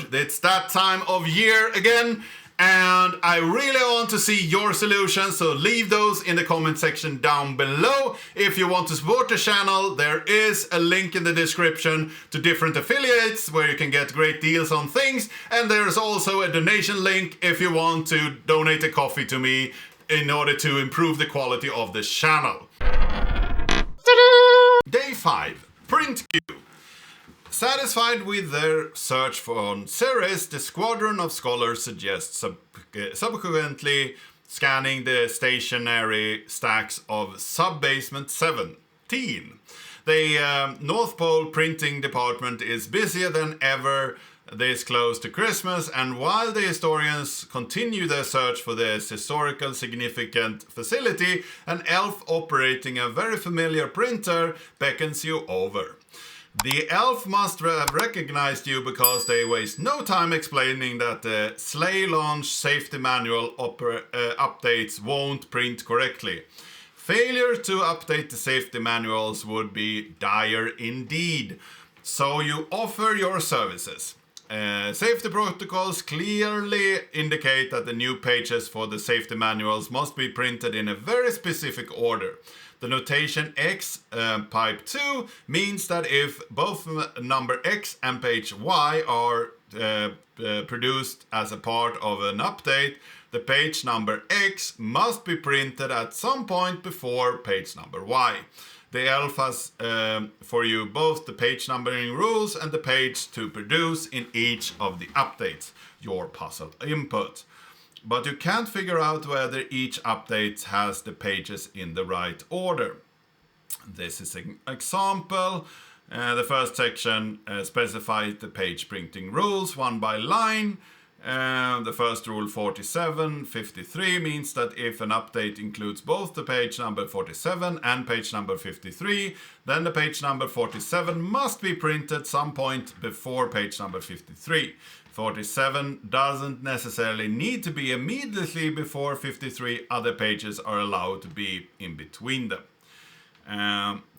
good. It's that time of year again. And I really want to see your solutions, so leave those in the comment section down below. If you want to support the channel, there is a link in the description to different affiliates where you can get great deals on things. And there's also a donation link if you want to donate a coffee to me in order to improve the quality of this channel. Day 5. Print queue. Satisfied with their search for Ceres, the squadron of scholars suggests subsequently scanning the stationary stacks of Sub-Basement 17. The North Pole printing department is busier than ever this close to Christmas, and while the historians continue their search for this historical significant facility, an elf operating a very familiar printer beckons you over. The elf must have recognized you because they waste no time explaining that the sleigh launch safety manual updates won't print correctly. Failure to update the safety manuals would be dire indeed. So you offer your services. Safety protocols clearly indicate that the new pages for the safety manuals must be printed in a very specific order. The notation X pipe 2 means that if both number X and page Y are produced as a part of an update, the page number X must be printed at some point before page number Y. The elf has for you both the page numbering rules and the page to produce in each of the updates, your puzzle input. But you can't figure out whether each update has the pages in the right order. This is an example. The first section specifies the page printing rules one by line. The first rule 4753 means that if an update includes both the page number 47 and page number 53, then the page number 47 must be printed some point before page number 53. 47 doesn't necessarily need to be immediately before 53. Other pages are allowed to be in between them.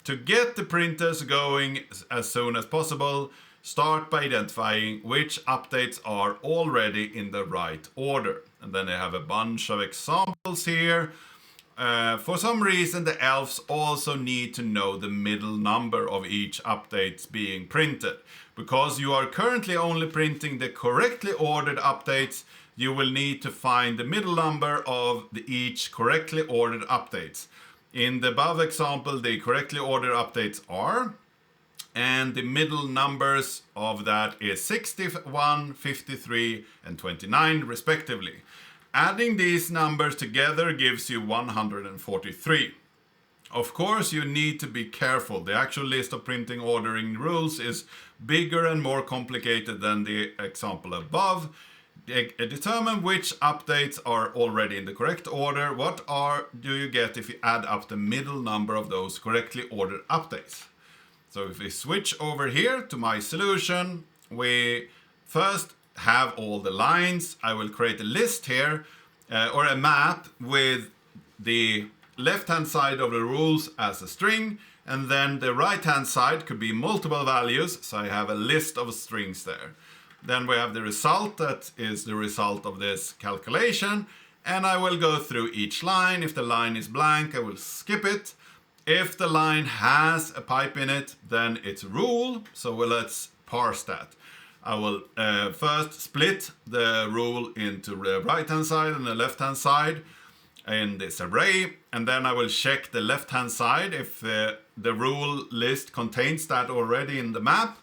To get the printers going as soon as possible, start by identifying which updates are already in the right order. And then I have a bunch of examples here. For some reason, the elves also need to know the middle number of each update being printed. Because you are currently only printing the correctly ordered updates, you will need to find the middle number of each correctly ordered updates. In the above example, the correctly ordered updates are, and the middle numbers of that is 61, 53, and 29 respectively. Adding these numbers together gives you 143. Of course, you need to be careful. The actual list of printing ordering rules is bigger and more complicated than the example above. Determine which updates are already in the correct order. What do you get if you add up the middle number of those correctly ordered updates? So if we switch over here to my solution, we first have all the lines. I will create a list here, or a map with the left-hand side of the rules as a string, and then the right-hand side could be multiple values, so I have a list of strings there. Then we have the result, that is the result of this calculation, and I will go through each line. If the line is blank, I will skip it. If the line has a pipe in it, then it's rule, so let's parse that. I will first split the rule into the right-hand side and the left-hand side in this array, and then I will check the left-hand side if the rule list contains that already in the map.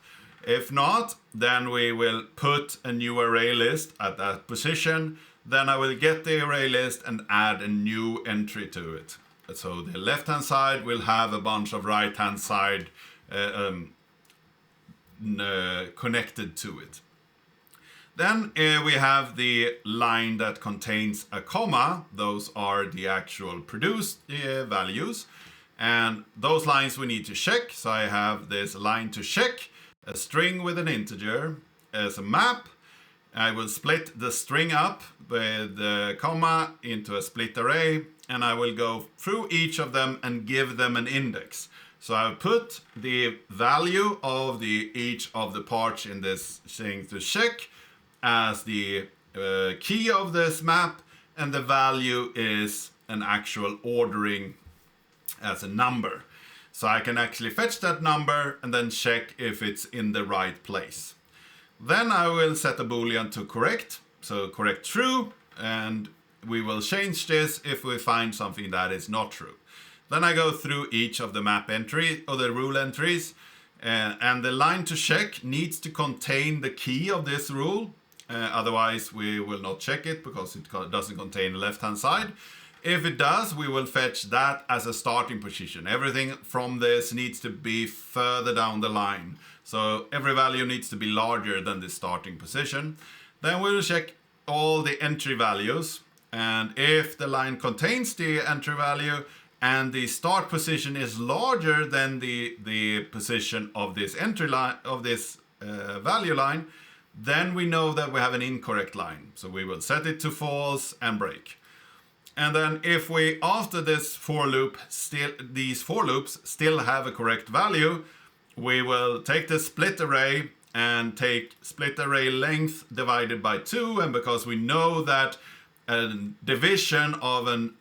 If not, then we will put a new array list at that position. Then I will get the array list and add a new entry to it. So the left-hand side will have a bunch of right-hand side connected to it. Then we have the line that contains a comma. Those are the actual produced values. And those lines we need to check. So I have this line to check, a string with an integer as a map. I will split the string up with the comma into a split array, and I will go through each of them and give them an index. So I'll put the value of each of the parts in this thing to check, as the key of this map, and the value is an actual ordering as a number. So I can actually fetch that number and then check if it's in the right place. Then I will set a boolean to correct, so correct true, and we will change this if we find something that is not true. Then I go through each of the map entry or the rule entries, and the line to check needs to contain the key of this rule. Otherwise we will not check it because it doesn't contain the left hand side. If it does, we will fetch that as a starting position. Everything from this needs to be further down the line. So every value needs to be larger than the starting position. Then we will check all the entry values. And if the line contains the entry value and the start position is larger than the position of this entry line, of this value line, then we know that we have an incorrect line. So we will set it to false and break. And then if we, after this for loop, these for loops still have a correct value, we will take the split array and take split array length divided by 2. And because we know that a division of an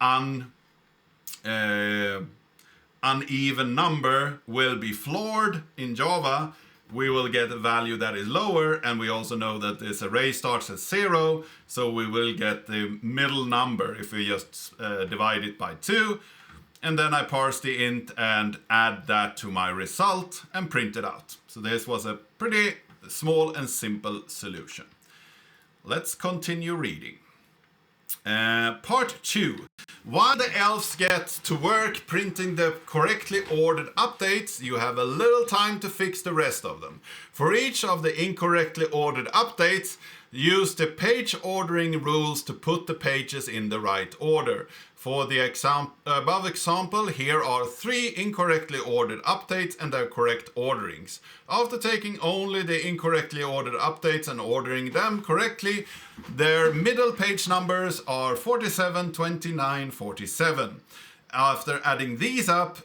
uneven number will be floored in Java, we will get a value that is lower, and we also know that this array starts at 0, so we will get the middle number if we just divide it by 2. And then I parse the int and add that to my result and print it out. So this was a pretty small and simple solution. Let's continue reading. Part 2. While the elves get to work printing the correctly ordered updates, you have a little time to fix the rest of them. For each of the incorrectly ordered updates, use the page ordering rules to put the pages in the right order. For the above example, here are 3 incorrectly ordered updates and their correct orderings. After taking only the incorrectly ordered updates and ordering them correctly, their middle page numbers are 47, 29, 47. After adding these up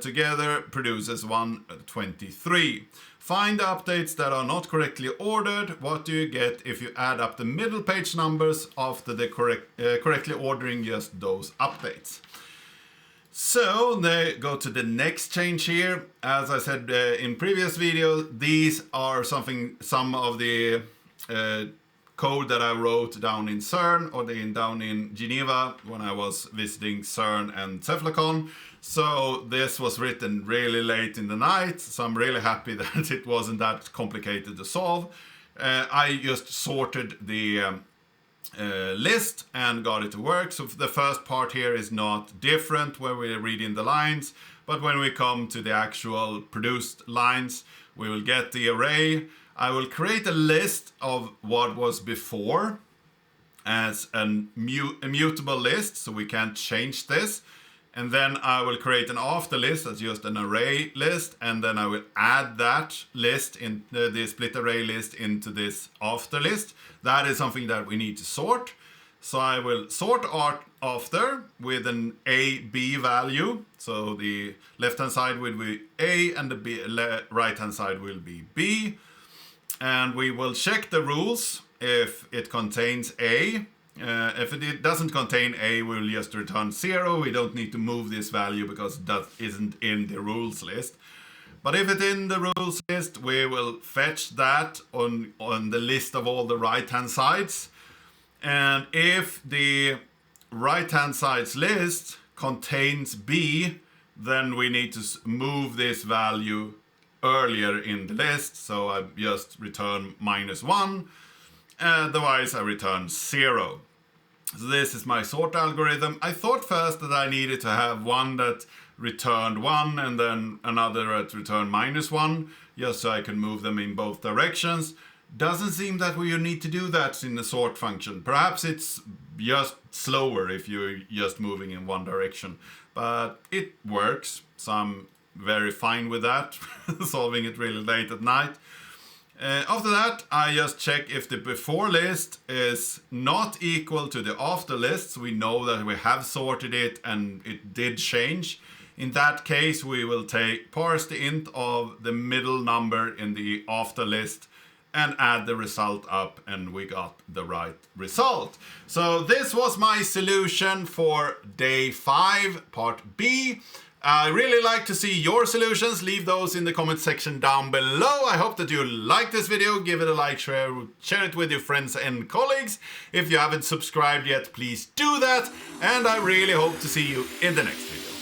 together produces 123. Find the updates that are not correctly ordered. What do you get if you add up the middle page numbers after the correctly ordering just those updates? So they go to the next change here. As I said in previous videos, these are some of the code that I wrote down in CERN or down in Geneva when I was visiting CERN and Cephalacon. So this was written really late in the night, so I'm really happy that it wasn't that complicated to solve. I just sorted the list and got it to work. So the first part here is not different where we're reading the lines, but when we come to the actual produced lines, we will get the array. I will create a list of what was before as a mutable list, so we can't change this. And then I will create an after list that's just an array list, and then I will add that list in the split array list into this after list. That is something that we need to sort. So I will sort after with an A, B value. So the left hand side will be A and the right hand side will be B. And we will check the rules if it contains A. If it doesn't contain A, we'll just return 0. We don't need to move this value because that isn't in the rules list. But if it's in the rules list, we will fetch that on the list of all the right-hand sides. And if the right-hand side's list contains B, then we need to move this value earlier in the list. So I just return -1. Otherwise, I return 0. So this is my sort algorithm. I thought first that I needed to have one that returned 1 and then another that returned -1, just so I can move them in both directions. Doesn't seem that we need to do that in the sort function. Perhaps it's just slower if you're just moving in one direction. But it works, so I'm very fine with that, solving it really late at night. After that, I just check if the before list is not equal to the after list. So we know that we have sorted it and it did change. In that case, we will parse the int of the middle number in the after list and add the result up, and we got the right result. So this was my solution for day 5, part B. I really like to see your solutions. Leave those in the comment section down below. I hope that you like this video. Give it a like, share it with your friends and colleagues. If you haven't subscribed yet, please do that. And I really hope to see you in the next video.